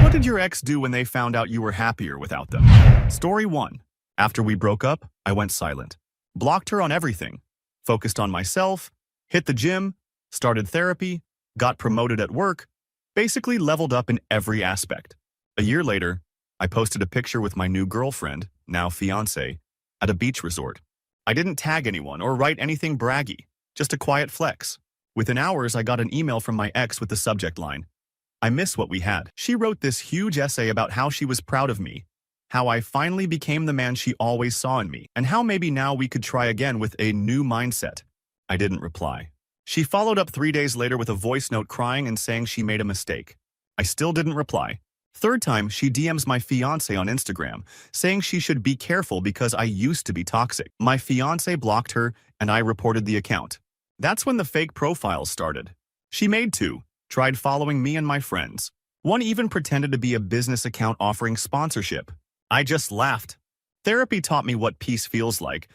What did your ex do when they found out you were happier without them? Story 1. After we broke up, I went silent. Blocked her on everything. Focused on myself, hit the gym, started therapy, got promoted at work, basically leveled up in every aspect. A year later, I posted a picture with my new girlfriend, now fiancé, at a beach resort. I didn't tag anyone or write anything braggy, just a quiet flex. Within hours, I got an email from my ex with the subject line, "I miss what we had." She wrote this huge essay about how she was proud of me, how I finally became the man she always saw in me, and how maybe now we could try again with a new mindset. I didn't reply. She followed up 3 days later with a voice note crying and saying she made a mistake. I still didn't reply. Third time, she DMs my fiancé on Instagram, saying she should be careful because I used to be toxic. My fiancé blocked her, and I reported the account. That's when the fake profiles started. She made 2, tried following me and my friends. One even pretended to be a business account offering sponsorship. I just laughed. Therapy taught me what peace feels like,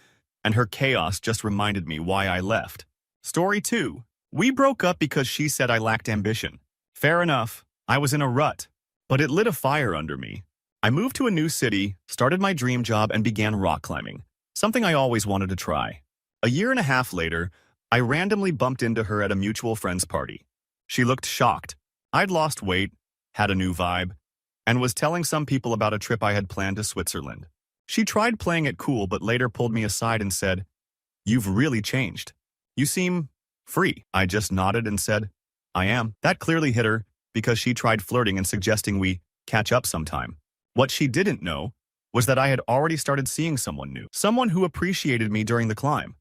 and her chaos just reminded me why I left. Story 2. We broke up because she said I lacked ambition. Fair enough, I was in a rut, but it lit a fire under me. I moved to a new city, started my dream job, and began rock climbing, something I always wanted to try. A year and a half later, I randomly bumped into her at a mutual friend's party. She looked shocked. I'd lost weight, had a new vibe, and was telling some people about a trip I had planned to Switzerland. She tried playing it cool but later pulled me aside and said, "You've really changed. You seem free." I just nodded and said, "I am." That clearly hit her because she tried flirting and suggesting we catch up sometime. What she didn't know was that I had already started seeing someone new, someone who appreciated me during the climb,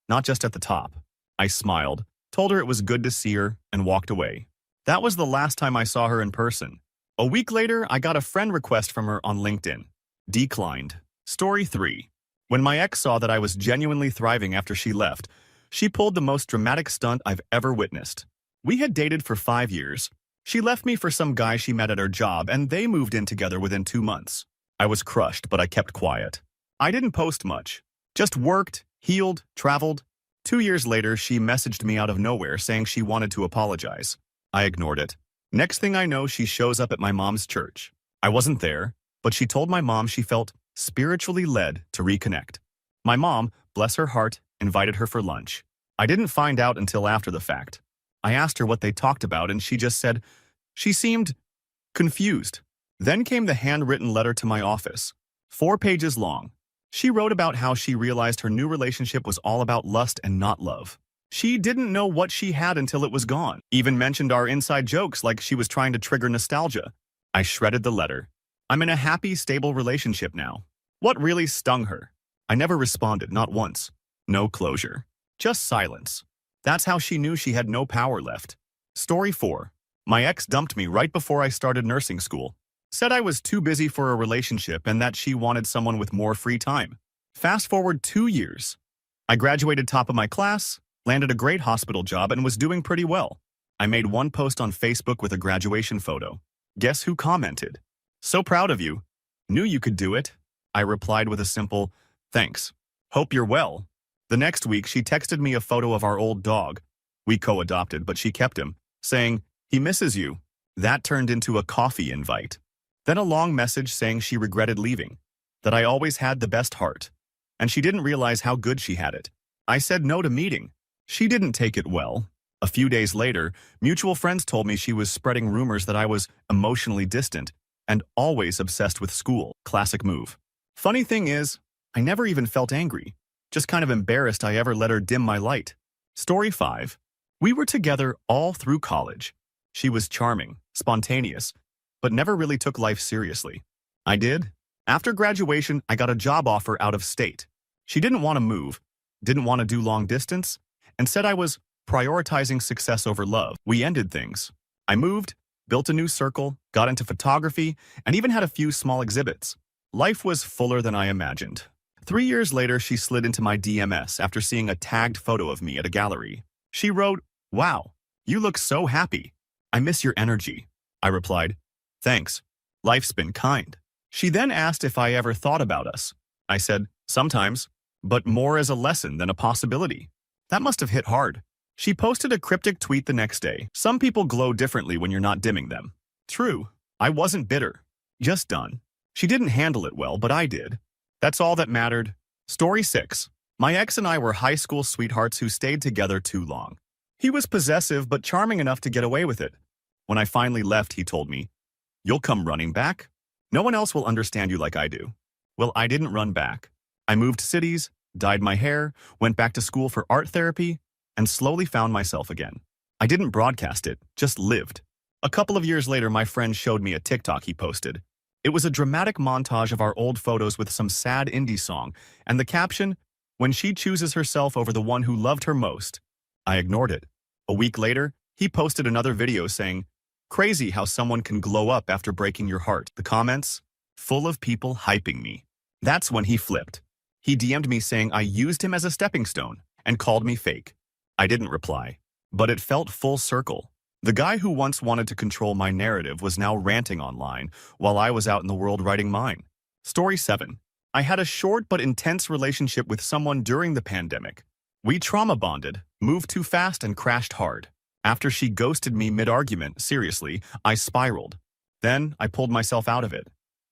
not just at the top. I smiled, told her it was good to see her, and walked away. That was the last time I saw her in person. A week later, I got a friend request from her on LinkedIn. Declined. Story 3. When my ex saw that I was genuinely thriving after she left, she pulled the most dramatic stunt I've ever witnessed. We had dated for 5 years. She left me for some guy she met at her job, and they moved in together within 2 months. I was crushed, but I kept quiet. I didn't post much. Just worked, healed, traveled. 2 years later, she messaged me out of nowhere saying she wanted to apologize. I ignored it. Next thing I know, she shows up at my mom's church. I wasn't there, but she told my mom she felt spiritually led to reconnect. My mom, bless her heart, invited her for lunch. I didn't find out until after the fact. I asked her what they talked about, and she just said she seemed confused. Then came the handwritten letter to my office, 4 pages long. She wrote about how she realized her new relationship was all about lust and not love. She didn't know what she had until it was gone. Even mentioned our inside jokes like she was trying to trigger nostalgia. I shredded the letter. I'm in a happy, stable relationship now. What really stung her? I never responded, not once. No closure. Just silence. That's how she knew she had no power left. Story 4. My ex dumped me right before I started nursing school. Said I was too busy for a relationship and that she wanted someone with more free time. Fast forward 2 years. I graduated top of my class, landed a great hospital job, and was doing pretty well. I made one post on Facebook with a graduation photo. Guess who commented? "So proud of you. Knew you could do it." I replied with a simple, "Thanks. Hope you're well." The next week, she texted me a photo of our old dog. We co-adopted, but she kept him, saying, "He misses you." That turned into a coffee invite. Then a long message saying she regretted leaving, that I always had the best heart, and she didn't realize how good she had it. I said no to meeting. She didn't take it well. A few days later, mutual friends told me she was spreading rumors that I was emotionally distant and always obsessed with school. Classic move. Funny thing is, I never even felt angry, just kind of embarrassed I ever let her dim my light. Story 5. We were together all through college. She was charming, spontaneous, but never really took life seriously. I did. After graduation, I got a job offer out of state. She didn't want to move, didn't want to do long distance, and said I was prioritizing success over love. We ended things. I moved, built a new circle, got into photography, and even had a few small exhibits. Life was fuller than I imagined. 3 years later, she slid into my DMs after seeing a tagged photo of me at a gallery. She wrote, "Wow, you look so happy. I miss your energy." I replied, "Thanks. Life's been kind." She then asked if I ever thought about us. I said, "Sometimes, but more as a lesson than a possibility." That must have hit hard. She posted a cryptic tweet the next day. "Some people glow differently when you're not dimming them." True. I wasn't bitter. Just done. She didn't handle it well, but I did. That's all that mattered. Story 6. My ex and I were high school sweethearts who stayed together too long. He was possessive but charming enough to get away with it. When I finally left, he told me, "You'll come running back? No one else will understand you like I do." Well, I didn't run back. I moved cities, dyed my hair, went back to school for art therapy, and slowly found myself again. I didn't broadcast it, just lived. A couple of years later, my friend showed me a TikTok he posted. It was a dramatic montage of our old photos with some sad indie song, and the caption, "When she chooses herself over the one who loved her most." I ignored it. A week later, he posted another video saying, "Crazy how someone can glow up after breaking your heart." The comments, full of people hyping me. That's when he flipped. He DM'd me saying I used him as a stepping stone and called me fake. I didn't reply, but it felt full circle. The guy who once wanted to control my narrative was now ranting online while I was out in the world writing mine. Story 7. I had a short but intense relationship with someone during the pandemic. We trauma bonded, moved too fast, and crashed hard. After she ghosted me mid-argument, seriously, I spiraled. Then I pulled myself out of it.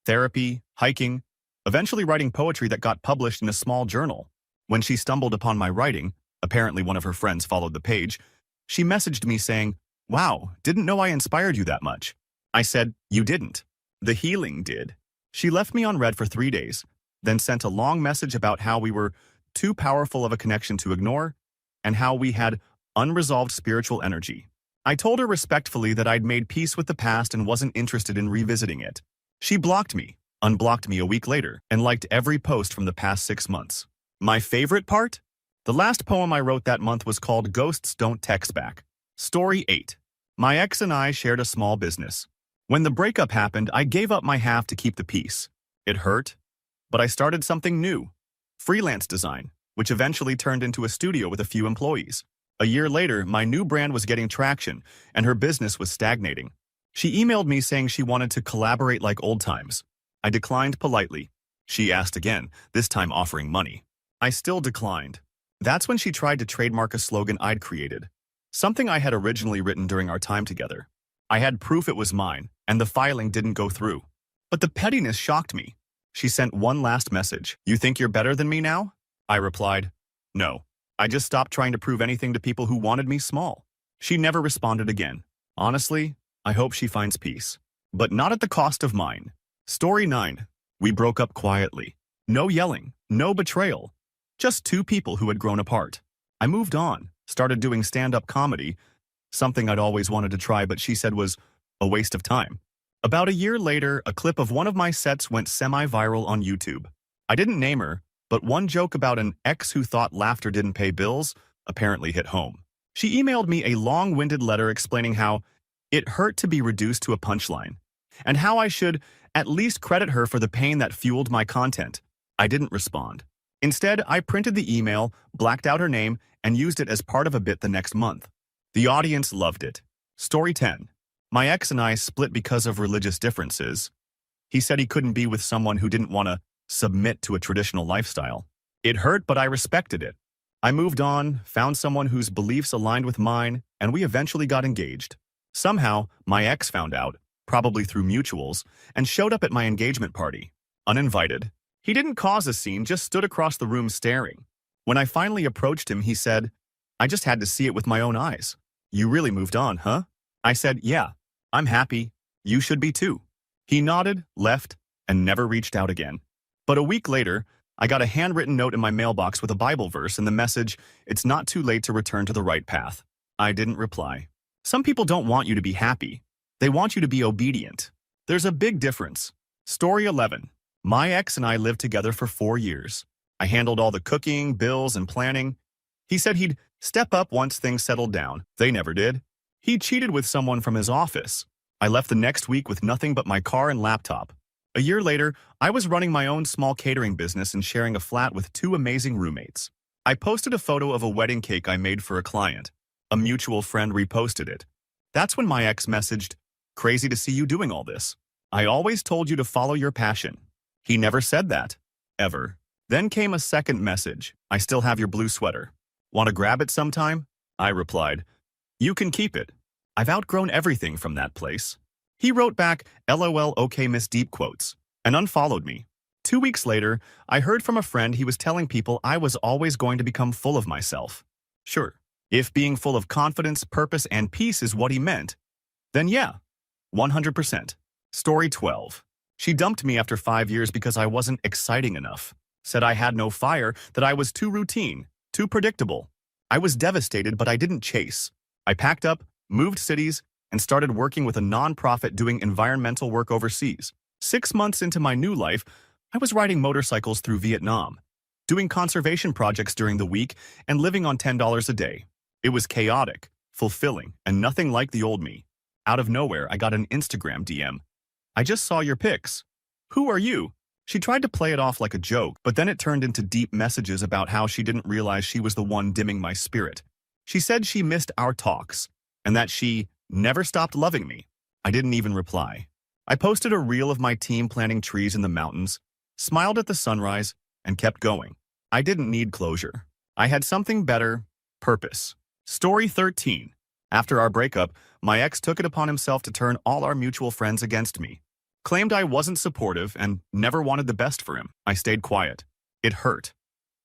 Therapy, hiking, eventually writing poetry that got published in a small journal. When she stumbled upon my writing, apparently one of her friends followed the page, she messaged me saying, "Wow, didn't know I inspired you that much." I said, "You didn't. The healing did." She left me on read for 3 days, then sent a long message about how we were too powerful of a connection to ignore and how we had unresolved spiritual energy. I told her respectfully that I'd made peace with the past and wasn't interested in revisiting it. She blocked me, unblocked me a week later, and liked every post from the past 6 months. My favorite part? The last poem I wrote that month was called "Ghosts Don't Text Back." Story 8. My ex and I shared a small business. When the breakup happened, I gave up my half to keep the peace. It hurt, but I started something new. Freelance design, which eventually turned into a studio with a few employees. A year later, my new brand was getting traction, and her business was stagnating. She emailed me saying she wanted to collaborate like old times. I declined politely. She asked again, this time offering money. I still declined. That's when she tried to trademark a slogan I'd created, something I had originally written during our time together. I had proof it was mine, and the filing didn't go through. But the pettiness shocked me. She sent one last message. "You think you're better than me now?" I replied, "No. I just stopped trying to prove anything to people who wanted me small." She never responded again. Honestly, I hope she finds peace. But not at the cost of mine. Story 9. We broke up quietly. No yelling, no betrayal. Just two people who had grown apart. I moved on, started doing stand-up comedy, something I'd always wanted to try but she said was a waste of time. About a year later, a clip of one of my sets went semi-viral on YouTube. I didn't name her, but one joke about an ex who thought laughter didn't pay bills apparently hit home. She emailed me a long-winded letter explaining how it hurt to be reduced to a punchline, and how I should at least credit her for the pain that fueled my content. I didn't respond. Instead, I printed the email, blacked out her name, and used it as part of a bit the next month. The audience loved it. Story 10. My ex and I split because of religious differences. He said he couldn't be with someone who didn't want to submit to a traditional lifestyle. It hurt, but I respected it. I moved on, found someone whose beliefs aligned with mine, and we eventually got engaged. Somehow, my ex found out, probably through mutuals, and showed up at my engagement party, uninvited. He didn't cause a scene, just stood across the room staring. When I finally approached him, he said, "I just had to see it with my own eyes." "You really moved on, huh?" I said, "Yeah, I'm happy. You should be too." He nodded, left, and never reached out again. But a week later, I got a handwritten note in my mailbox with a Bible verse and the message, "It's not too late to return to the right path." I didn't reply. Some people don't want you to be happy. They want you to be obedient. There's a big difference. Story 11. My ex and I lived together for 4 years. I handled all the cooking, bills, and planning. He said he'd step up once things settled down. They never did. He cheated with someone from his office. I left the next week with nothing but my car and laptop. A year later, I was running my own small catering business and sharing a flat with 2 amazing roommates. I posted a photo of a wedding cake I made for a client. A mutual friend reposted it. That's when my ex messaged, "Crazy to see you doing all this. I always told you to follow your passion." He never said that. Ever. Then came a second message. "I still have your blue sweater. Want to grab it sometime?" I replied, "You can keep it. I've outgrown everything from that place." He wrote back, LOL okay Miss Deep quotes, and unfollowed me. 2 weeks later, I heard from a friend he was telling people I was always going to become full of myself. Sure, if being full of confidence, purpose, and peace is what he meant, then yeah, 100%. Story 12. She dumped me after 5 years because I wasn't exciting enough. Said I had no fire, that I was too routine, too predictable. I was devastated, but I didn't chase. I packed up, moved cities, and started working with a nonprofit doing environmental work overseas. 6 months into my new life, I was riding motorcycles through Vietnam, doing conservation projects during the week, and living on $10 a day. It was chaotic, fulfilling, and nothing like the old me. Out of nowhere, I got an Instagram DM. I just saw your pics. Who are you? She tried to play it off like a joke, but then it turned into deep messages about how she didn't realize she was the one dimming my spirit. She said she missed our talks, and that she never stopped loving me. I didn't even reply. I posted a reel of my team planting trees in the mountains, smiled at the sunrise, and kept going. I didn't need closure. I had something better, purpose. Story 13. After our breakup, my ex took it upon himself to turn all our mutual friends against me. Claimed I wasn't supportive and never wanted the best for him. I stayed quiet. It hurt.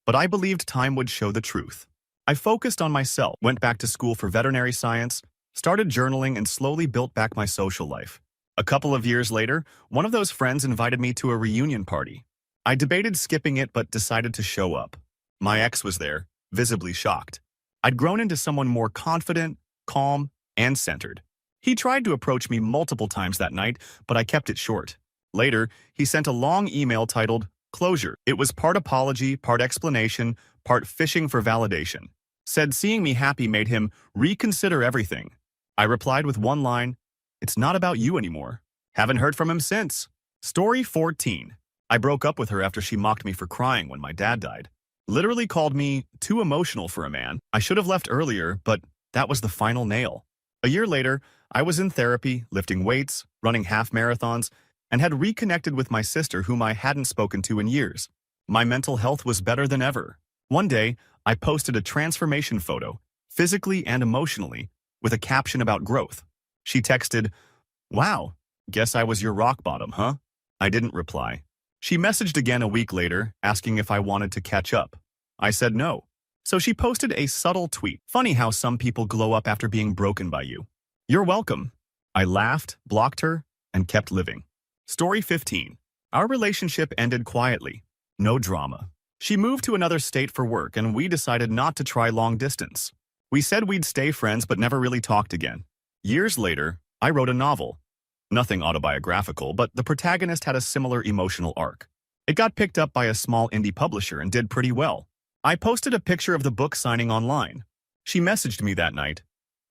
But I believed time would show the truth. I focused on myself, went back to school for veterinary science, started journaling, and slowly built back my social life. A couple of years later, one of those friends invited me to a reunion party. I debated skipping it but decided to show up. My ex was there, visibly shocked. I'd grown into someone more confident, calm, and centered. He tried to approach me multiple times that night, but I kept it short. Later, he sent a long email titled, Closure. It was part apology, part explanation, part fishing for validation. Said seeing me happy made him reconsider everything. I replied with one line, It's not about you anymore. Haven't heard from him since. Story 14. I broke up with her after she mocked me for crying when my dad died. Literally called me too emotional for a man. I should have left earlier, but that was the final nail. A year later, I was in therapy, lifting weights, running half marathons, and had reconnected with my sister whom I hadn't spoken to in years. My mental health was better than ever. One day, I posted a transformation photo, physically and emotionally, with a caption about growth. She texted, Wow, guess I was your rock bottom, huh? I didn't reply. She messaged again a week later, asking if I wanted to catch up. I said no. So she posted a subtle tweet. Funny how some people glow up after being broken by you. You're welcome. I laughed, blocked her, and kept living. Story 15. Our relationship ended quietly. No drama. She moved to another state for work, and we decided not to try long distance. We said we'd stay friends but never really talked again. Years later, I wrote a novel. Nothing autobiographical, but the protagonist had a similar emotional arc. It got picked up by a small indie publisher and did pretty well. I posted a picture of the book signing online. She messaged me that night.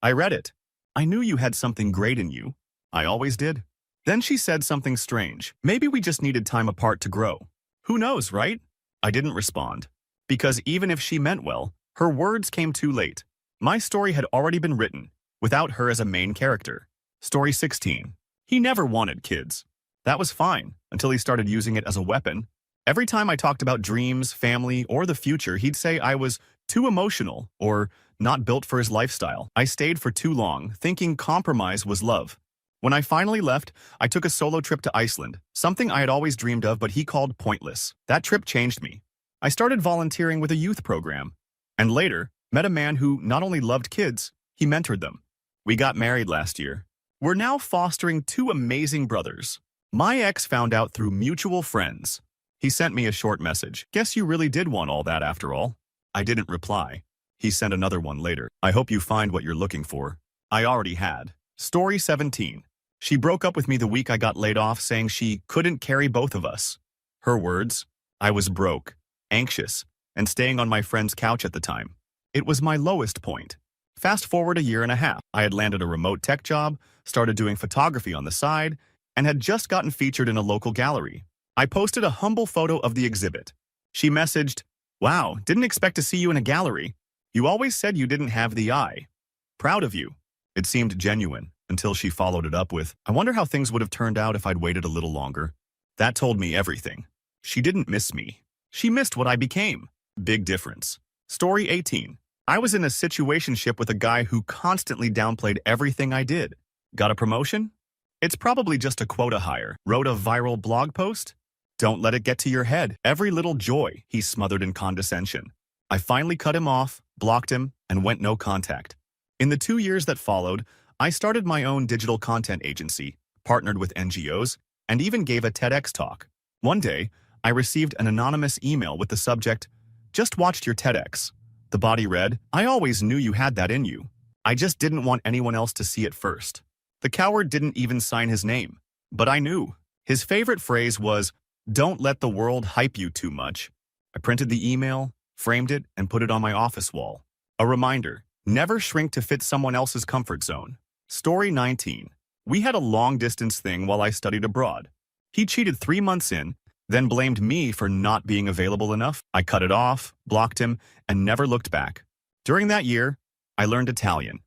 I read it. I knew you had something great in you. I always did. Then she said something strange. Maybe we just needed time apart to grow. Who knows, right? I didn't respond. Because even if she meant well, her words came too late. My story had already been written, without her as a main character. Story 16. He never wanted kids. That was fine, until he started using it as a weapon. Every time I talked about dreams, family, or the future, he'd say I was too emotional or not built for his lifestyle. I stayed for too long, thinking compromise was love. When I finally left, I took a solo trip to Iceland, something I had always dreamed of but he called pointless. That trip changed me. I started volunteering with a youth program, and later met a man who not only loved kids, he mentored them. We got married last year. We're now fostering 2 amazing brothers. My ex found out through mutual friends. He sent me a short message. Guess you really did want all that after all. I didn't reply. He sent another one later. I hope you find what you're looking for. I already had. Story 17. She broke up with me the week I got laid off, saying she couldn't carry both of us. Her words, I was broke, anxious, and staying on my friend's couch at the time. It was my lowest point. Fast forward a year and a half. I had landed a remote tech job, started doing photography on the side, and had just gotten featured in a local gallery. I posted a humble photo of the exhibit. She messaged, Wow, didn't expect to see you in a gallery. You always said you didn't have the eye. Proud of you. It seemed genuine, until she followed it up with, I wonder how things would have turned out if I'd waited a little longer. That told me everything. She didn't miss me. She missed what I became. Big difference. Story 18. I was in a situationship with a guy who constantly downplayed everything I did. Got a promotion? It's probably just a quota hire. Wrote a viral blog post? Don't let it get to your head. Every little joy, he smothered in condescension. I finally cut him off, blocked him, and went no contact. In the 2 years that followed, I started my own digital content agency, partnered with NGOs, and even gave a TEDx talk. One day, I received an anonymous email with the subject, "Just watched your TEDx." The body read, "I always knew you had that in you. I just didn't want anyone else to see it first." The coward didn't even sign his name, but I knew. His favorite phrase was, "Don't let the world hype you too much." I printed the email, framed it, and put it on my office wall. A reminder, never shrink to fit someone else's comfort zone. Story 19. We had a long-distance thing while I studied abroad. He cheated 3 months in, then blamed me for not being available enough. I cut it off, blocked him, and never looked back. During that year, I learned Italian,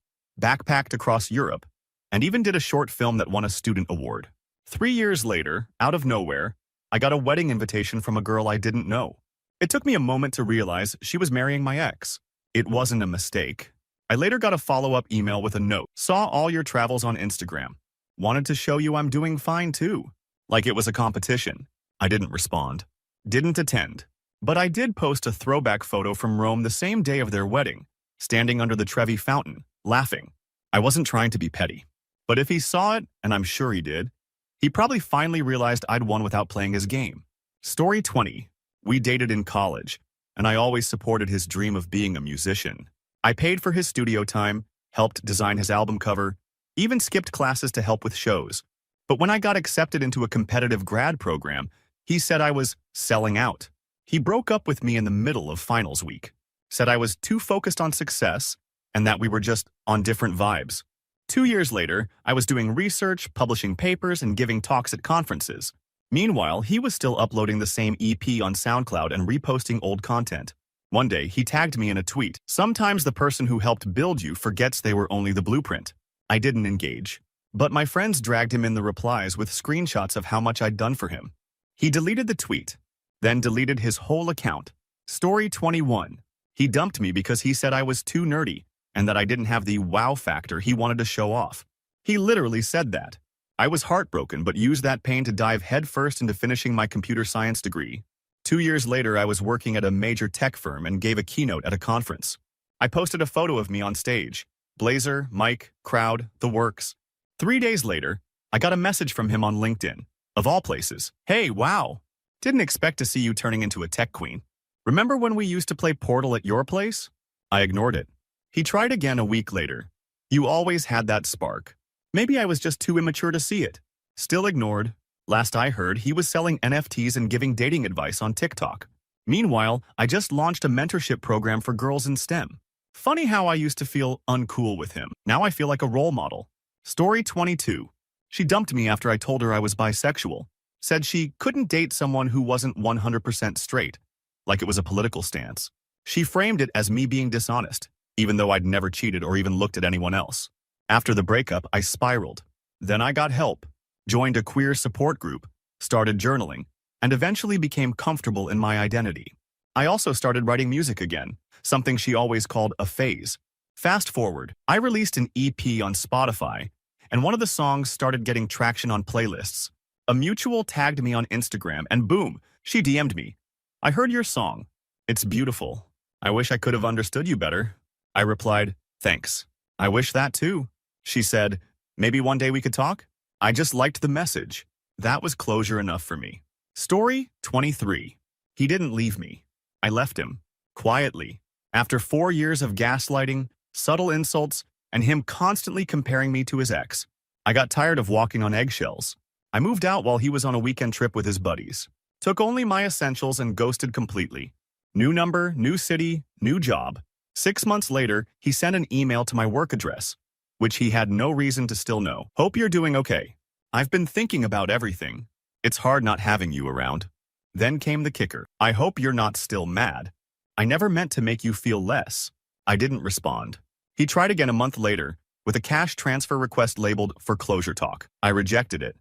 backpacked across Europe, and even did a short film that won a student award. 3 years later, out of nowhere, I got a wedding invitation from a girl I didn't know. It took me a moment to realize she was marrying my ex. It wasn't a mistake. I later got a follow-up email with a note. Saw all your travels on Instagram. Wanted to show you I'm doing fine too. Like it was a competition. I didn't respond. Didn't attend. But I did post a throwback photo from Rome the same day of their wedding, standing under the Trevi fountain, laughing. I wasn't trying to be petty. But if he saw it, and I'm sure he did, he probably finally realized I'd won without playing his game. Story 20. We dated in college, and I always supported his dream of being a musician. I paid for his studio time, helped design his album cover, even skipped classes to help with shows. But when I got accepted into a competitive grad program, he said I was selling out. He broke up with me in the middle of finals week, said I was too focused on success, and that we were just on different vibes. 2 years later, I was doing research, publishing papers, and giving talks at conferences. Meanwhile, he was still uploading the same EP on SoundCloud and reposting old content. One day, he tagged me in a tweet. Sometimes the person who helped build you forgets they were only the blueprint. I didn't engage. But my friends dragged him in the replies with screenshots of how much I'd done for him. He deleted the tweet, then deleted his whole account. Story 21. He dumped me because he said I was too nerdy and that I didn't have the wow factor he wanted to show off. He literally said that. I was heartbroken but used that pain to dive headfirst into finishing my computer science degree. 2 years later, I was working at a major tech firm and gave a keynote at a conference. I posted a photo of me on stage. Blazer, mic, crowd, the works. 3 days later, I got a message from him on LinkedIn. Of all places, "Hey, wow. Didn't expect to see you turning into a tech queen. Remember when we used to play Portal at your place?" I ignored it. He tried again a week later. "You always had that spark." Maybe I was just too immature to see it. Still ignored. Last I heard, he was selling NFTs and giving dating advice on TikTok. Meanwhile, I just launched a mentorship program for girls in STEM. Funny how I used to feel uncool with him. Now I feel like a role model. Story 22. She dumped me after I told her I was bisexual. Said she couldn't date someone who wasn't 100% straight, like it was a political stance. She framed it as me being dishonest, even though I'd never cheated or even looked at anyone else. After the breakup, I spiraled. Then I got help, joined a queer support group, started journaling, and eventually became comfortable in my identity. I also started writing music again, something she always called a phase. Fast forward, I released an EP on Spotify, and one of the songs started getting traction on playlists. A mutual tagged me on Instagram, and boom, she DM'd me. "I heard your song. It's beautiful. I wish I could have understood you better." I replied, "Thanks. I wish that too." She said, "Maybe one day we could talk?" I just liked the message. That was closure enough for me. Story 23. He didn't leave me. I left him. Quietly. After 4 years of gaslighting, subtle insults, and him constantly comparing me to his ex, I got tired of walking on eggshells. I moved out while he was on a weekend trip with his buddies. Took only my essentials and ghosted completely. New number, new city, new job. 6 months later, he sent an email to my work address, which he had no reason to still know. "Hope you're doing okay. I've been thinking about everything. It's hard not having you around." Then came the kicker. "I hope you're not still mad. I never meant to make you feel less." I didn't respond. He tried again a month later, with a cash transfer request labeled for closure talk. I rejected it.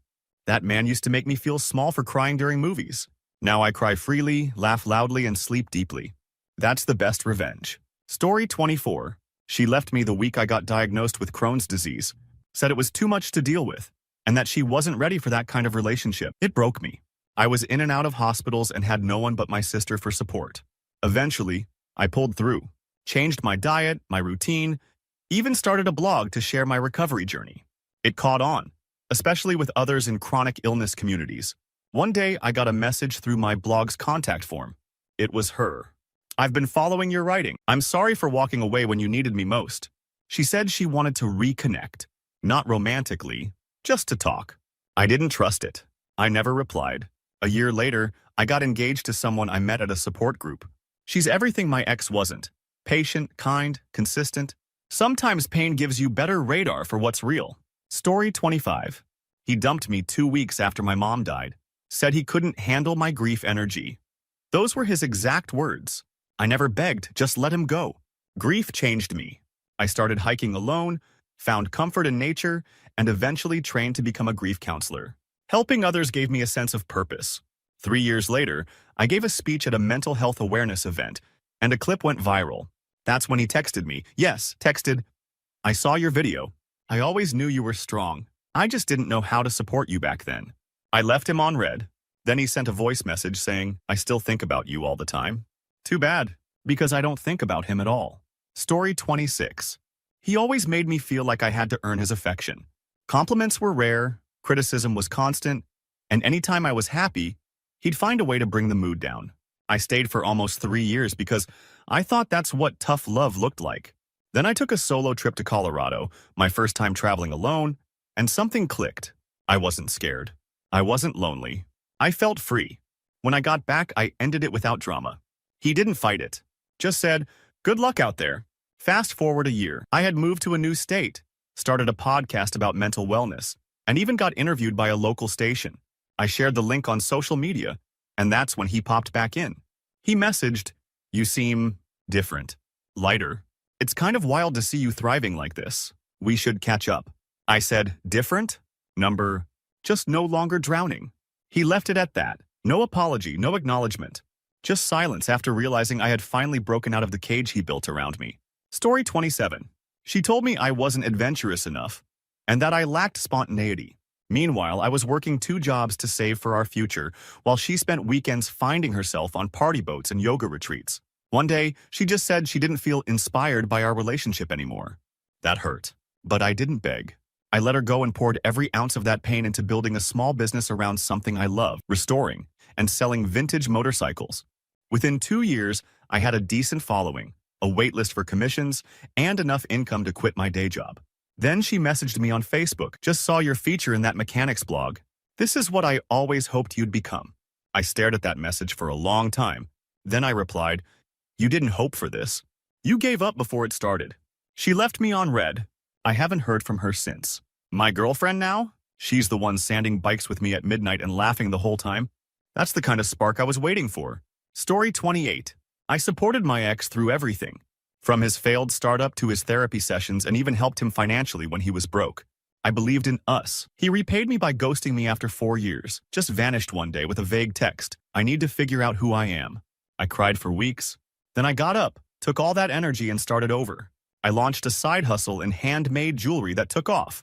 That man used to make me feel small for crying during movies. Now I cry freely, laugh loudly, and sleep deeply. That's the best revenge. Story 24. She left me the week I got diagnosed with Crohn's disease. Said it was too much to deal with. and that she wasn't ready for that kind of relationship. It broke me. I was in and out of hospitals and had no one but my sister for support. Eventually, I pulled through, changed my diet, my routine, even started a blog to share my recovery journey. It caught on, especially with others in chronic illness communities. One day, I got a message through my blog's contact form. It was her. "I've been following your writing. I'm sorry for walking away when you needed me most." She said she wanted to reconnect, not romantically, just to talk. I didn't trust it. I never replied. A year later, I got engaged to someone I met at a support group. She's everything my ex wasn't. Patient, kind, consistent. Sometimes pain gives you better radar for what's real. Story 25. He dumped me 2 weeks after my mom died. Said he couldn't handle my grief energy. Those were his exact words. I never begged, just let him go. Grief changed me. I started hiking alone, found comfort in nature, and eventually trained to become a grief counselor. Helping others gave me a sense of purpose. 3 years later, I gave a speech at a mental health awareness event, and a clip went viral. That's when he texted me. Yes, texted, "I saw your video. I always knew you were strong. I just didn't know how to support you back then." I left him on red. Then he sent a voice message saying, "I still think about you all the time." Too bad, because I don't think about him at all. Story 26. He always made me feel like I had to earn his affection. Compliments were rare, criticism was constant, and anytime I was happy, he'd find a way to bring the mood down. I stayed for almost 3 years because I thought that's what tough love looked like. Then I took a solo trip to Colorado, my first time traveling alone, and something clicked. I wasn't scared. I wasn't lonely. I felt free. When I got back, I ended it without drama. He didn't fight it. Just said, "Good luck out there." Fast forward a year, I had moved to a new state, started a podcast about mental wellness, and even got interviewed by a local station. I shared the link on social media, and that's when he popped back in. He messaged, "You seem different, lighter. It's kind of wild to see you thriving like this. We should catch up." I said, "Different? Number, just no longer drowning." He left it at that. No apology, no acknowledgement. Just silence after realizing I had finally broken out of the cage he built around me. Story 27. She told me I wasn't adventurous enough, and that I lacked spontaneity. Meanwhile, I was working 2 jobs to save for our future, while she spent weekends finding herself on party boats and yoga retreats. One day, she just said she didn't feel inspired by our relationship anymore. That hurt. But I didn't beg. I let her go and poured every ounce of that pain into building a small business around something I love, restoring and selling vintage motorcycles. Within 2 years, I had a decent following, a waitlist for commissions, and enough income to quit my day job. Then she messaged me on Facebook, "Just saw your feature in that mechanics blog. This is what I always hoped you'd become." I stared at that message for a long time. Then I replied, "You didn't hope for this. You gave up before it started." She left me on red. I haven't heard from her since. My girlfriend now? She's the one sanding bikes with me at midnight and laughing the whole time. That's the kind of spark I was waiting for. Story 28. I supported my ex through everything, from his failed startup to his therapy sessions, and even helped him financially when he was broke. I believed in us. He repaid me by ghosting me after 4 years, just vanished one day with a vague text, "I need to figure out who I am." I cried for weeks. Then I got up, took all that energy and started over. I launched a side hustle in handmade jewelry that took off,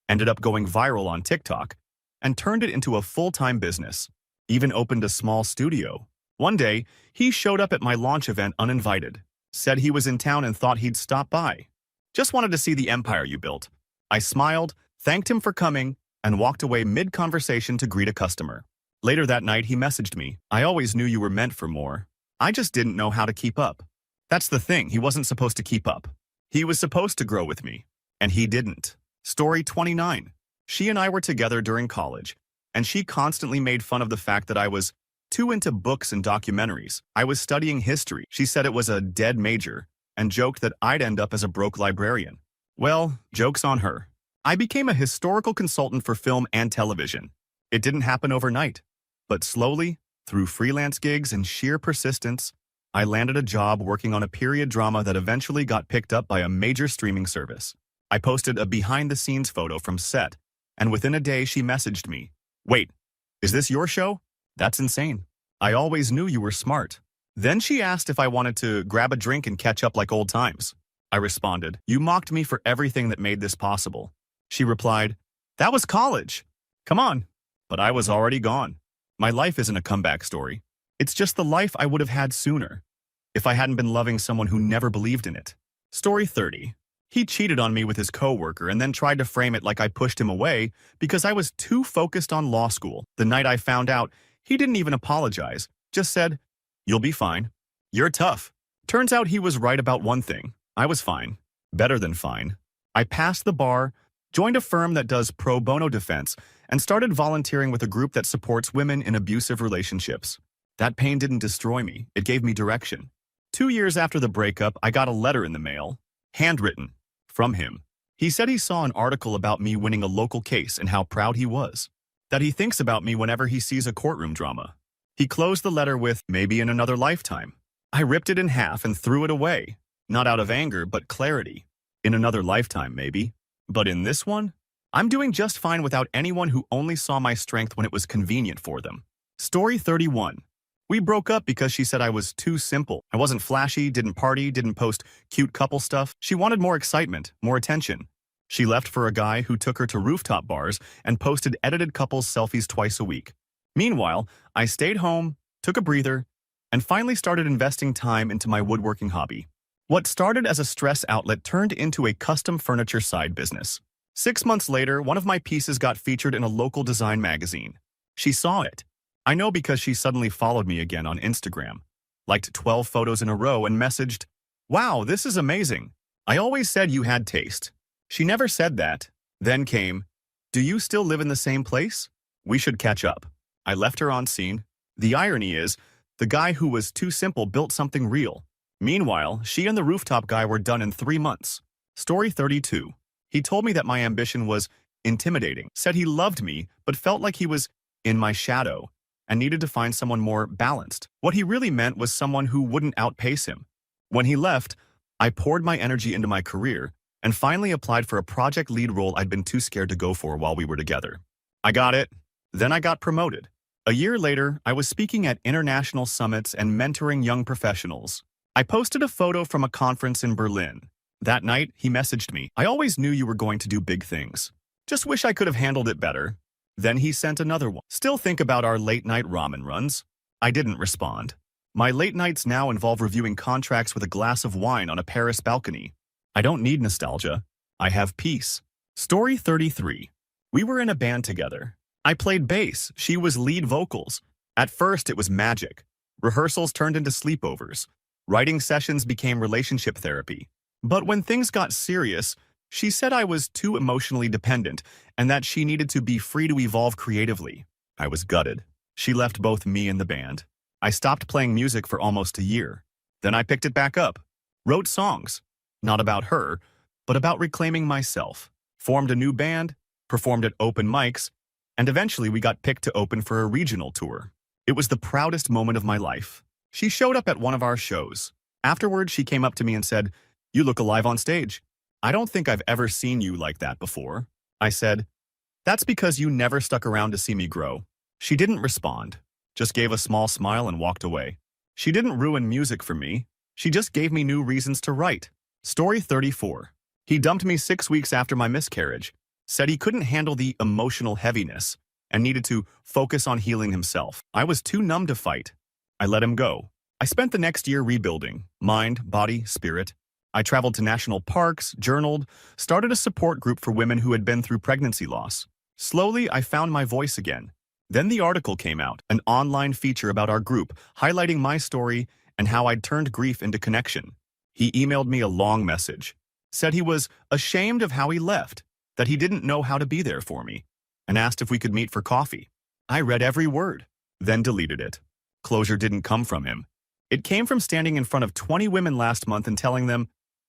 ended up going viral on TikTok, and turned it into a full-time business. Even opened a small studio. One day, he showed up at my launch event uninvited, said he was in town and thought he'd stop by. "Just wanted to see the empire you built." I smiled, thanked him for coming, and walked away mid-conversation to greet a customer. Later that night, he messaged me, "I always knew you were meant for more. I just didn't know how to keep up." That's the thing, he wasn't supposed to keep up. He was supposed to grow with me, and he didn't. Story 29. She and I were together during college, and she constantly made fun of the fact that I was too into books and documentaries. I was studying history. She said it was a dead major, and joked that I'd end up as a broke librarian. Well, joke's on her. I became a historical consultant for film and television. It didn't happen overnight, but slowly, through freelance gigs and sheer persistence, I landed a job working on a period drama that eventually got picked up by a major streaming service. I posted a behind-the-scenes photo from set, and within a day she messaged me, "Wait, is this your show? That's insane. I always knew you were smart." Then she asked if I wanted to grab a drink and catch up like old times. I responded, "You mocked me for everything that made this possible." She replied, That was college. Come on. But I was already gone. My life isn't a comeback story. It's just the life I would have had sooner if I hadn't been loving someone who never believed in it. Story 30. He cheated on me with his coworker and then tried to frame it like I pushed him away because I was too focused on law school. The night I found out, he didn't even apologize, just said, "You'll be fine. You're tough." Turns out he was right about one thing. I was fine. Better than fine. I passed the bar, joined a firm that does pro bono defense, and started volunteering with a group that supports women in abusive relationships. That pain didn't destroy me. It gave me direction. 2 years after the breakup, I got a letter in the mail, handwritten, from him. He said he saw an article about me winning a local case and how proud he was. That he thinks about me whenever he sees a courtroom drama. He closed the letter with, "Maybe in another lifetime." I ripped it in half and threw it away. Not out of anger, but clarity. In another lifetime, maybe. But in this one, I'm doing just fine without anyone who only saw my strength when it was convenient for them. Story 31. We broke up because she said I was too simple. I wasn't flashy, didn't party, didn't post cute couple stuff. She wanted more excitement, more attention. She left for a guy who took her to rooftop bars and posted edited couples selfies twice a week. Meanwhile, I stayed home, took a breather, and finally started investing time into my woodworking hobby. What started as a stress outlet turned into a custom furniture side business. 6 months later, one of my pieces got featured in a local design magazine. She saw it. I know because she suddenly followed me again on Instagram, liked 12 photos in a row and messaged, "Wow, this is amazing. I always said you had taste." She never said that. Then came, "Do you still live in the same place? We should catch up." I left her on scene. The irony is, the guy who was too simple built something real. Meanwhile, she and the rooftop guy were done in 3 months. Story 32. He told me that my ambition was intimidating, said he loved me, but felt like he was in my shadow and needed to find someone more balanced. What he really meant was someone who wouldn't outpace him. When he left, I poured my energy into my career and finally applied for a project lead role I'd been too scared to go for while we were together. I got it. Then I got promoted. A year later, I was speaking at international summits and mentoring young professionals. I posted a photo from a conference in Berlin. That night, he messaged me, "I always knew you were going to do big things. Just wish I could have handled it better." Then he sent another one. "Still think about our late-night ramen runs?" I didn't respond. My late nights now involve reviewing contracts with a glass of wine on a Paris balcony. I don't need nostalgia. I have peace. Story 33. We were in a band together. I played bass. She was lead vocals. At first, it was magic. Rehearsals turned into sleepovers. Writing sessions became relationship therapy. But when things got serious, she said I was too emotionally dependent and that she needed to be free to evolve creatively. I was gutted. She left both me and the band. I stopped playing music for almost a year. Then I picked it back up. Wrote songs. Not about her, but about reclaiming myself. Formed a new band, performed at open mics, and eventually we got picked to open for a regional tour. It was the proudest moment of my life. She showed up at one of our shows. Afterwards, she came up to me and said, "You look alive on stage. I don't think I've ever seen you like that before." I said, "That's because you never stuck around to see me grow." She didn't respond, just gave a small smile and walked away. She didn't ruin music for me. She just gave me new reasons to write. Story 34. He dumped me 6 weeks after my miscarriage, said he couldn't handle the emotional heaviness and needed to focus on healing himself. I was too numb to fight. I let him go. I spent the next year rebuilding, mind, body, spirit. I traveled to national parks, journaled, started a support group for women who had been through pregnancy loss. Slowly, I found my voice again. Then the article came out, an online feature about our group, highlighting my story and how I'd turned grief into connection. He emailed me a long message, said he was ashamed of how he left, that he didn't know how to be there for me, and asked if we could meet for coffee. I read every word, then deleted it. Closure didn't come from him. It came from standing in front of 20 women last month and telling them,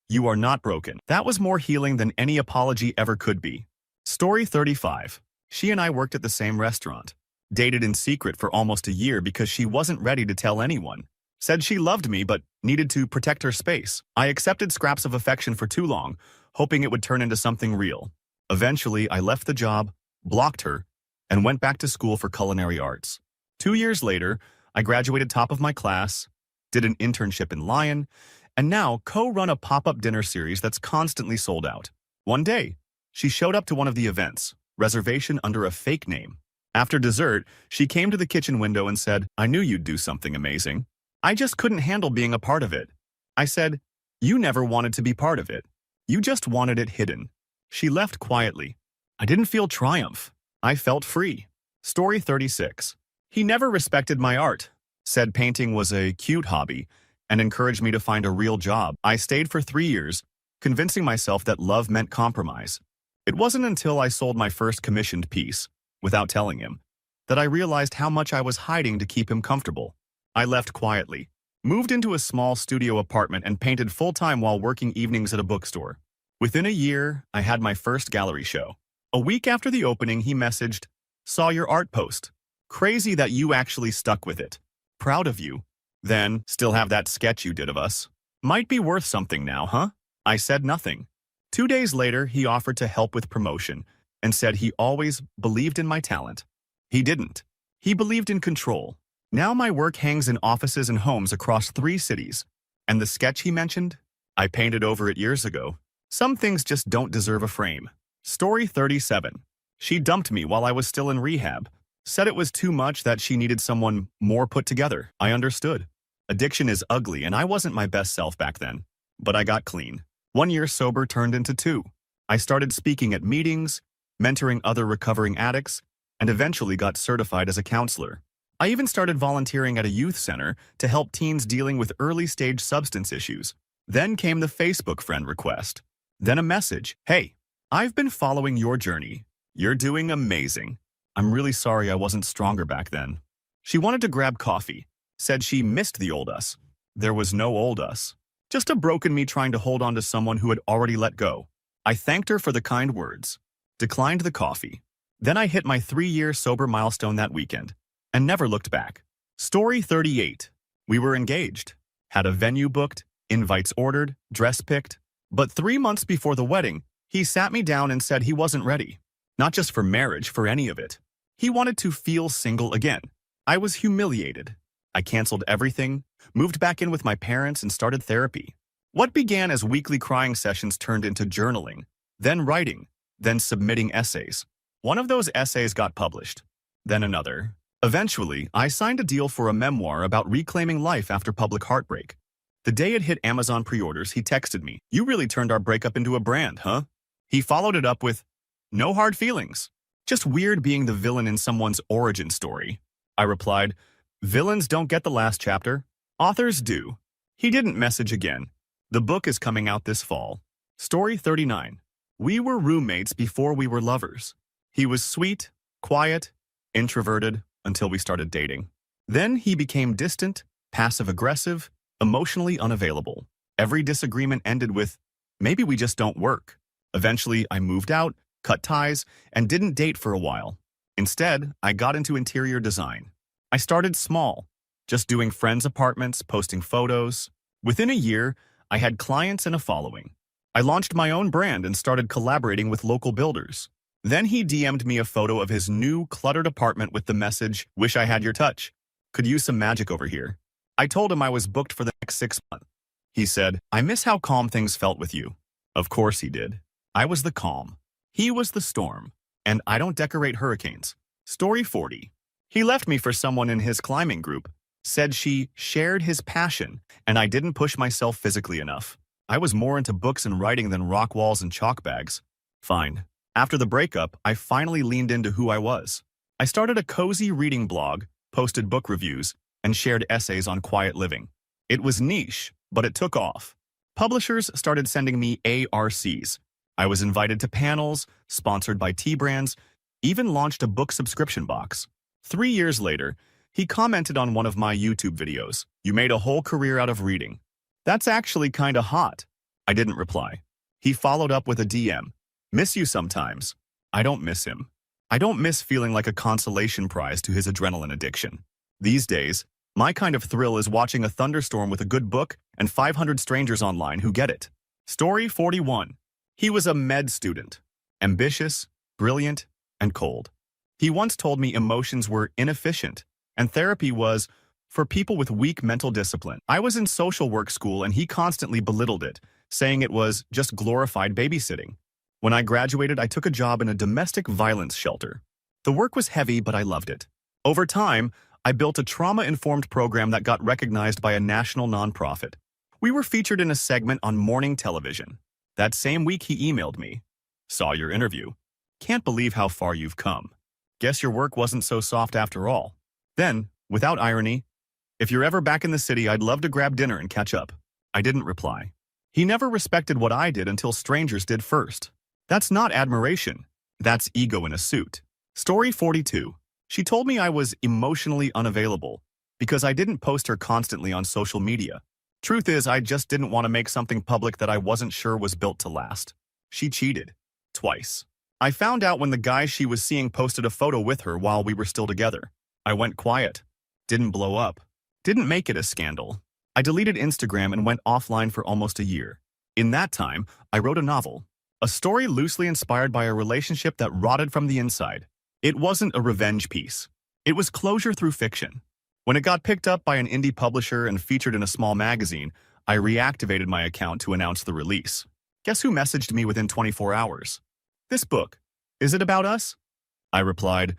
"You are not broken." That was more healing than any apology ever could be. Story 35. She and I worked at the same restaurant. Dated in secret for almost a year because she wasn't ready to tell anyone. Said she loved me but needed to protect her space. I accepted scraps of affection for too long, hoping it would turn into something real. Eventually, I left the job, blocked her, and went back to school for culinary arts. 2 years later, I graduated top of my class, did an internship in Lion, and now co-run a pop-up dinner series that's constantly sold out. One day, she showed up to one of the events, reservation under a fake name. After dessert, she came to the kitchen window and said, "I knew you'd do something amazing. I just couldn't handle being a part of it." I said, "You never wanted to be part of it. You just wanted it hidden." She left quietly. I didn't feel triumph. I felt free. Story 36. He never respected my art, said painting was a cute hobby, and encouraged me to find a real job. I stayed for 3 years, convincing myself that love meant compromise. It wasn't until I sold my first commissioned piece, without telling him, that I realized how much I was hiding to keep him comfortable. I left quietly, moved into a small studio apartment and painted full-time while working evenings at a bookstore. Within a year, I had my first gallery show. A week after the opening, he messaged, "Saw your art post. Crazy that you actually stuck with it. Proud of you. Then, still have that sketch you did of us. Might be worth something now, huh?" I said nothing. 2 days later, he offered to help with promotion and said he always believed in my talent. He didn't. He believed in control. Now my work hangs in offices and homes across 3 cities. And the sketch he mentioned? I painted over it years ago. Some things just don't deserve a frame. Story 37. She dumped me while I was still in rehab. Said it was too much, that she needed someone more put together. I understood. Addiction is ugly and I wasn't my best self back then. But I got clean. 1 year sober turned into 2. I started speaking at meetings, mentoring other recovering addicts, and eventually got certified as a counselor. I even started volunteering at a youth center to help teens dealing with early-stage substance issues. Then came the Facebook friend request. Then a message, "Hey, I've been following your journey. You're doing amazing. I'm really sorry I wasn't stronger back then." She wanted to grab coffee, said she missed the old us. There was no old us. Just a broken me trying to hold on to someone who had already let go. I thanked her for the kind words, declined the coffee. Then I hit my 3-year sober milestone that weekend, and never looked back. Story 38. We were engaged, had a venue booked, invites ordered, dress picked. But 3 months before the wedding, he sat me down and said he wasn't ready. Not just for marriage, for any of it. He wanted to feel single again. I was humiliated. I canceled everything, moved back in with my parents, and started therapy. What began as weekly crying sessions turned into journaling, then writing, then submitting essays. One of those essays got published, then another. Eventually, I signed a deal for a memoir about reclaiming life after public heartbreak. The day it hit Amazon pre-orders, he texted me, "You really turned our breakup into a brand, huh?" He followed it up with, "No hard feelings. Just weird being the villain in someone's origin story." I replied, "Villains don't get the last chapter. Authors do." He didn't message again. The book is coming out this fall. Story 39. We were roommates before we were lovers. He was sweet, quiet, introverted until we started dating. Then he became distant, passive-aggressive, emotionally unavailable. Every disagreement ended with, "Maybe we just don't work." Eventually, I moved out, cut ties, and didn't date for a while. Instead, I got into interior design. I started small, just doing friends' apartments, posting photos. Within a year, I had clients and a following. I launched my own brand and started collaborating with local builders. Then he DM'd me a photo of his new, cluttered apartment with the message, "Wish I had your touch. Could use some magic over here." I told him I was booked for the next 6 months. He said, "I miss how calm things felt with you." Of course he did. I was the calm. He was the storm. And I don't decorate hurricanes. Story 40. He left me for someone in his climbing group. Said she shared his passion, and I didn't push myself physically enough. I was more into books and writing than rock walls and chalk bags. Fine. After the breakup, I finally leaned into who I was. I started a cozy reading blog, posted book reviews, and shared essays on quiet living. It was niche, but it took off. Publishers started sending me ARCs. I was invited to panels, sponsored by tea brands, even launched a book subscription box. 3 years later, he commented on one of my YouTube videos, "You made a whole career out of reading. That's actually kinda hot." I didn't reply. He followed up with a DM, "Miss you sometimes." I don't miss him. I don't miss feeling like a consolation prize to his adrenaline addiction. These days, my kind of thrill is watching a thunderstorm with a good book and 500 strangers online who get it. Story 41. He was a med student, ambitious, brilliant, and cold. He once told me emotions were inefficient, and therapy was for people with weak mental discipline. I was in social work school and he constantly belittled it, saying it was just glorified babysitting. When I graduated, I took a job in a domestic violence shelter. The work was heavy, but I loved it. Over time, I built a trauma-informed program that got recognized by a national nonprofit. We were featured in a segment on morning television. That same week, he emailed me. Saw your interview. Can't believe how far you've come. Guess your work wasn't so soft after all. Then, without irony, if you're ever back in the city, I'd love to grab dinner and catch up. I didn't reply. He never respected what I did until strangers did first. That's not admiration. That's ego in a suit. Story 42. She told me I was emotionally unavailable because I didn't post her constantly on social media. Truth is, I just didn't want to make something public that I wasn't sure was built to last. She cheated. Twice. I found out when the guy she was seeing posted a photo with her while we were still together. I went quiet. Didn't blow up. Didn't make it a scandal. I deleted Instagram and went offline for almost a year. In that time, I wrote a novel. A story loosely inspired by a relationship that rotted from the inside. It wasn't a revenge piece. It was closure through fiction. When it got picked up by an indie publisher and featured in a small magazine, I reactivated my account to announce the release. Guess who messaged me within 24 hours? This book. Is it about us? I replied,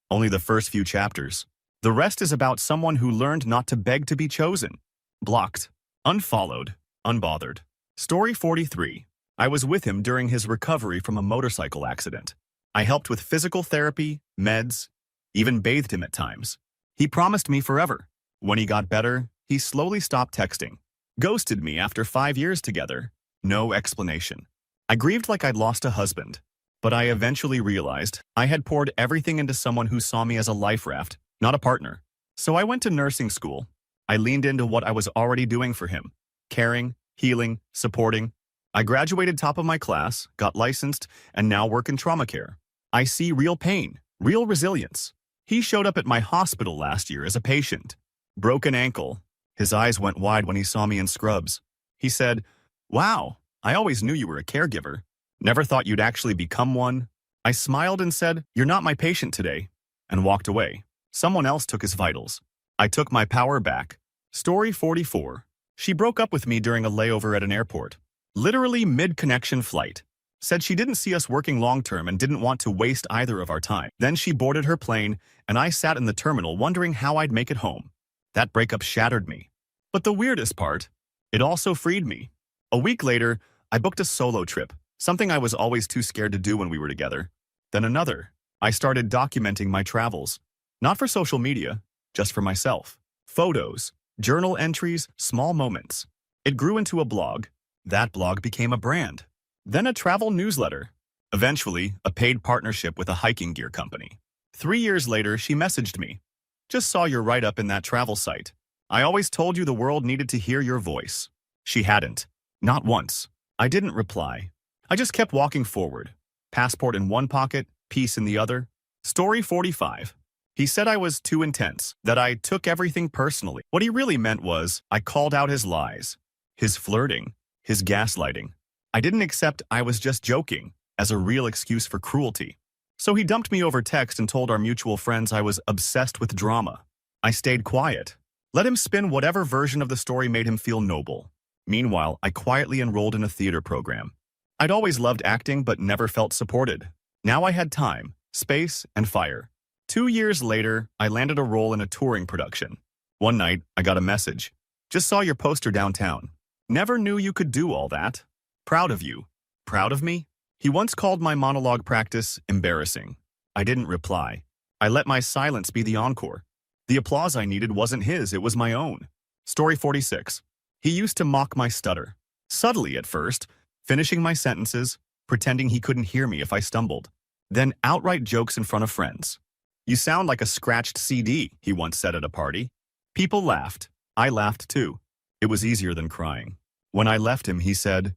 only the first few chapters. The rest is about someone who learned not to beg to be chosen. Blocked. Unfollowed. Unbothered. Story 43. I was with him during his recovery from a motorcycle accident. I helped with physical therapy, meds, even bathed him at times. He promised me forever. When he got better, he slowly stopped texting. Ghosted me after 5 years together. No explanation. I grieved like I'd lost a husband. But I eventually realized I had poured everything into someone who saw me as a life raft, not a partner. So I went to nursing school. I leaned into what I was already doing for him. Caring, healing, supporting. I graduated top of my class, got licensed, and now work in trauma care. I see real pain, real resilience. He showed up at my hospital last year as a patient. Broken ankle. His eyes went wide when he saw me in scrubs. He said, "Wow, I always knew you were a caregiver. Never thought you'd actually become one." I smiled and said, "You're not my patient today," and walked away. Someone else took his vitals. I took my power back. Story 44. She broke up with me during a layover at an airport. Literally mid-connection flight. Said she didn't see us working long-term and didn't want to waste either of our time. Then she boarded her plane, and I sat in the terminal wondering how I'd make it home. That breakup shattered me. But the weirdest part, it also freed me. A week later, I booked a solo trip, something I was always too scared to do when we were together. Then another. I started documenting my travels. Not for social media, just for myself. Photos, journal entries, small moments. It grew into a blog. That blog became a brand. Then a travel newsletter. Eventually, a paid partnership with a hiking gear company. 3 years later, she messaged me. "Just saw your write-up in that travel site. I always told you the world needed to hear your voice." She hadn't. Not once. I didn't reply. I just kept walking forward. Passport in one pocket, peace in the other. Story 45. He said I was too intense, that I took everything personally. What he really meant was, I called out his lies, his flirting, his gaslighting. I didn't accept I was just joking as a real excuse for cruelty. So he dumped me over text and told our mutual friends I was obsessed with drama. I stayed quiet. Let him spin whatever version of the story made him feel noble. Meanwhile, I quietly enrolled in a theater program. I'd always loved acting but never felt supported. Now I had time, space, and fire. 2 years later, I landed a role in a touring production. One night, I got a message. "Just saw your poster downtown. Never knew you could do all that. Proud of you." Proud of me? He once called my monologue practice embarrassing. I didn't reply. I let my silence be the encore. The applause I needed wasn't his, it was my own. Story 46. He used to mock my stutter. Subtly at first, finishing my sentences, pretending he couldn't hear me if I stumbled. Then outright jokes in front of friends. "You sound like a scratched CD," he once said at a party. People laughed. I laughed too. It was easier than crying. When I left him, he said,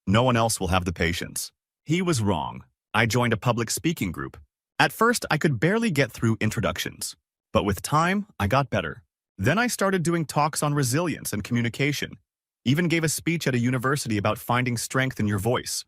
"No one else will have the patience." He was wrong. I joined a public speaking group. At first, I could barely get through introductions. But with time, I got better. Then I started doing talks on resilience and communication. Even gave a speech at a university about finding strength in your voice.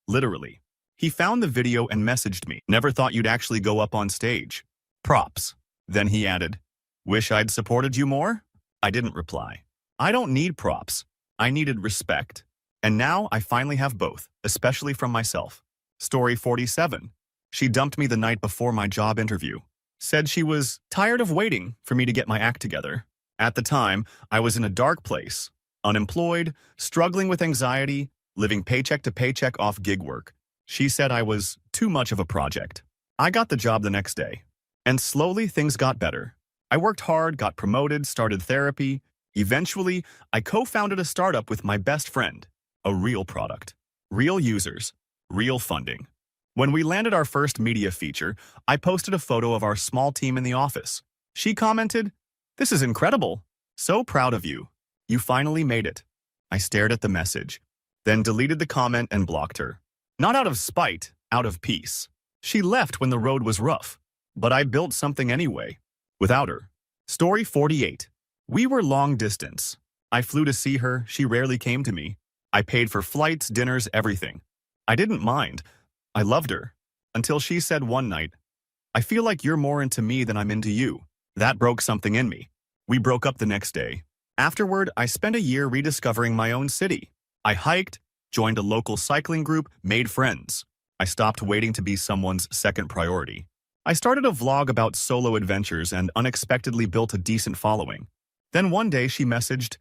Literally. He found the video and messaged me. "Never thought you'd actually go up on stage. Props." Then he added, "Wish I'd supported you more?" I didn't reply. I don't need props. I needed respect. And now I finally have both, especially from myself. Story 47. She dumped me the night before my job interview. Said she was tired of waiting for me to get my act together. At the time, I was in a dark place, unemployed, struggling with anxiety, living paycheck to paycheck off gig work. She said I was too much of a project. I got the job the next day, and slowly things got better. I worked hard, got promoted, started therapy. Eventually, I co-founded a startup with my best friend. A real product, real users, real funding. When we landed our first media feature, I posted a photo of our small team in the office. She commented, "This is incredible. So proud of you. You finally made it." I stared at the message, then deleted the comment and blocked her. Not out of spite, out of peace. She left when the road was rough, but I built something anyway, without her. Story 48. We were long distance. I flew to see her, she rarely came to me. I paid for flights, dinners, everything. I didn't mind. I loved her. Until she said one night, "I feel like you're more into me than I'm into you." That broke something in me. We broke up the next day. Afterward, I spent a year rediscovering my own city. I hiked, joined a local cycling group, made friends. I stopped waiting to be someone's second priority. I started a vlog about solo adventures and unexpectedly built a decent following. Then one day she messaged,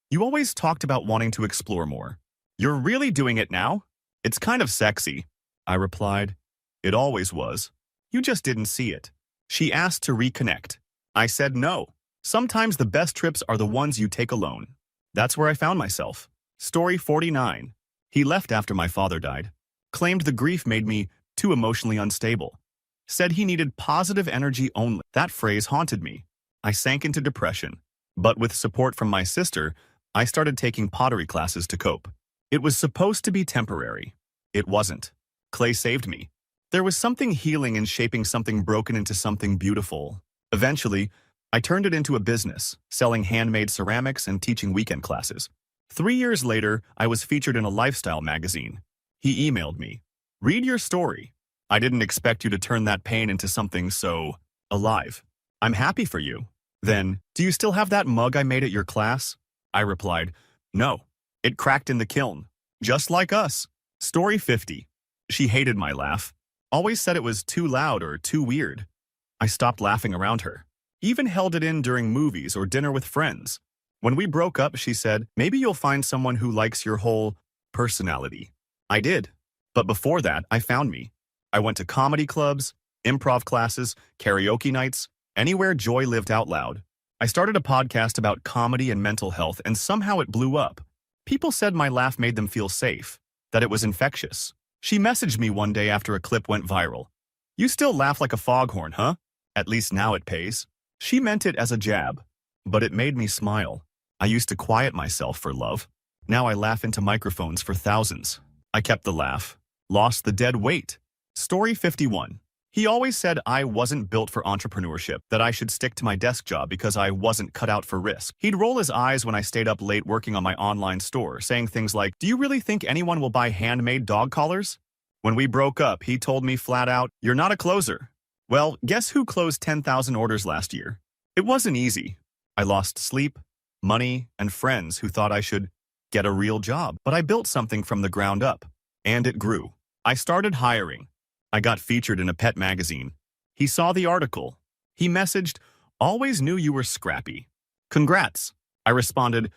"You always talked about wanting to explore more. You're really doing it now? It's kind of sexy." I replied, "It always was. You just didn't see it." She asked to reconnect. I said no. Sometimes the best trips are the ones you take alone. That's where I found myself. Story 49. He left after my father died. Claimed the grief made me too emotionally unstable. Said he needed positive energy only. That phrase haunted me. I sank into depression. But with support from my sister, I started taking pottery classes to cope. It was supposed to be temporary. It wasn't. Clay saved me. There was something healing in shaping something broken into something beautiful. Eventually, I turned it into a business, selling handmade ceramics and teaching weekend classes. 3 years later, I was featured in a lifestyle magazine. He emailed me, "Read your story. I didn't expect you to turn that pain into something so alive. I'm happy for you." Then, "Do you still have that mug I made at your class?" I replied, "No. It cracked in the kiln. Just like us." Story 50. She hated my laugh. Always said it was too loud or too weird. I stopped laughing around her. Even held it in during movies or dinner with friends. When we broke up, she said, "Maybe you'll find someone who likes your whole personality." I did. But before that, I found me. I went to comedy clubs, improv classes, karaoke nights, anywhere joy lived out loud. I started a podcast about comedy and mental health, and somehow it blew up. People said my laugh made them feel safe, that it was infectious. She messaged me one day after a clip went viral. "You still laugh like a foghorn, huh? At least now it pays." She meant it as a jab, but it made me smile. I used to quiet myself for love. Now I laugh into microphones for thousands. I kept the laugh, lost the dead weight. Story 51. He always said I wasn't built for entrepreneurship, that I should stick to my desk job because I wasn't cut out for risk. He'd roll his eyes when I stayed up late working on my online store, saying things like, "Do you really think anyone will buy handmade dog collars?" When we broke up, he told me flat out, "You're not a closer." Well, guess who closed 10,000 orders last year? It wasn't easy. I lost sleep, money, and friends who thought I should get a real job. But I built something from the ground up, and it grew. I started hiring. I got featured in a pet magazine. He saw the article. He messaged, "Always knew you were scrappy." "Congrats." I responded,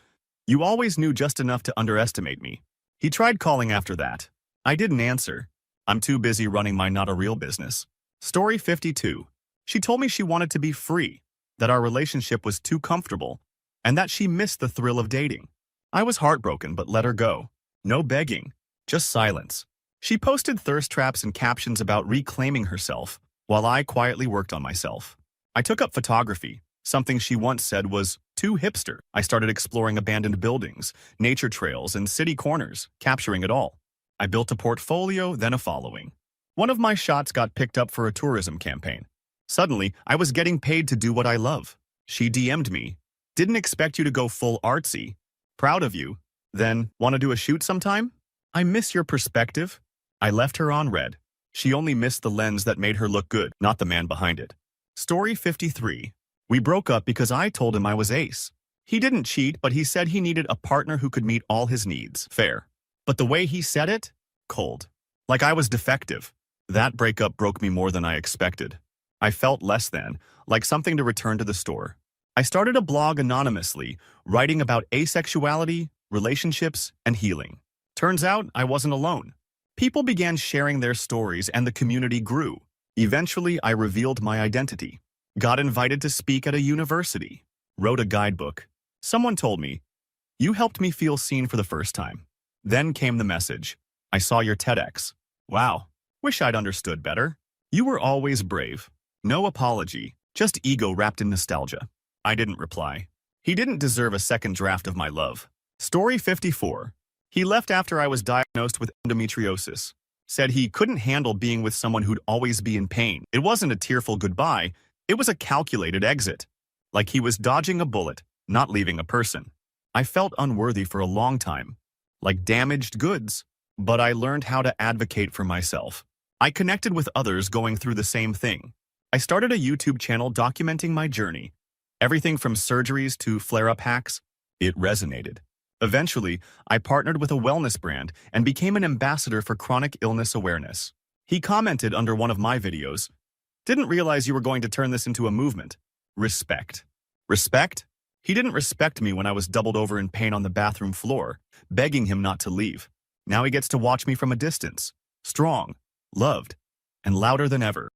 "You always knew just enough to underestimate me." He tried calling after that. I didn't answer. I'm too busy running my not a real business. Story 52. She told me she wanted to be free, that our relationship was too comfortable, and that she missed the thrill of dating. I was heartbroken but let her go. No begging, just silence. She posted thirst traps and captions about reclaiming herself, while I quietly worked on myself. I took up photography, something she once said was too hipster. I started exploring abandoned buildings, nature trails, and city corners, capturing it all. I built a portfolio, then a following. One of my shots got picked up for a tourism campaign. Suddenly, I was getting paid to do what I love. She DM'd me, "Didn't expect you to go full artsy. Proud of you. Then, want to do a shoot sometime? I miss your perspective." I left her on red. She only missed the lens that made her look good, not the man behind it. Story 53. We broke up because I told him I was ace. He didn't cheat, but he said he needed a partner who could meet all his needs. Fair. But the way he said it? Cold. Like I was defective. That breakup broke me more than I expected. I felt less than, like something to return to the store. I started a blog anonymously, writing about asexuality, relationships, and healing. Turns out I wasn't alone. People began sharing their stories and the community grew. Eventually, I revealed my identity. Got invited to speak at a university. Wrote a guidebook. Someone told me, "You helped me feel seen for the first time." Then came the message. "I saw your TEDx. Wow. Wish I'd understood better. You were always brave. No apology, just ego wrapped in nostalgia." I didn't reply. He didn't deserve a second draft of my love. Story 54. He left after I was diagnosed with endometriosis. Said he couldn't handle being with someone who'd always be in pain. It wasn't a tearful goodbye, it was a calculated exit. Like he was dodging a bullet, not leaving a person. I felt unworthy for a long time, like damaged goods. But I learned how to advocate for myself. I connected with others going through the same thing. I started a YouTube channel documenting my journey. Everything from surgeries to flare-up hacks. It resonated. Eventually, I partnered with a wellness brand and became an ambassador for chronic illness awareness. He commented under one of my videos, "Didn't realize you were going to turn this into a movement. Respect." Respect? He didn't respect me when I was doubled over in pain on the bathroom floor, begging him not to leave. Now he gets to watch me from a distance, strong, loved, and louder than ever.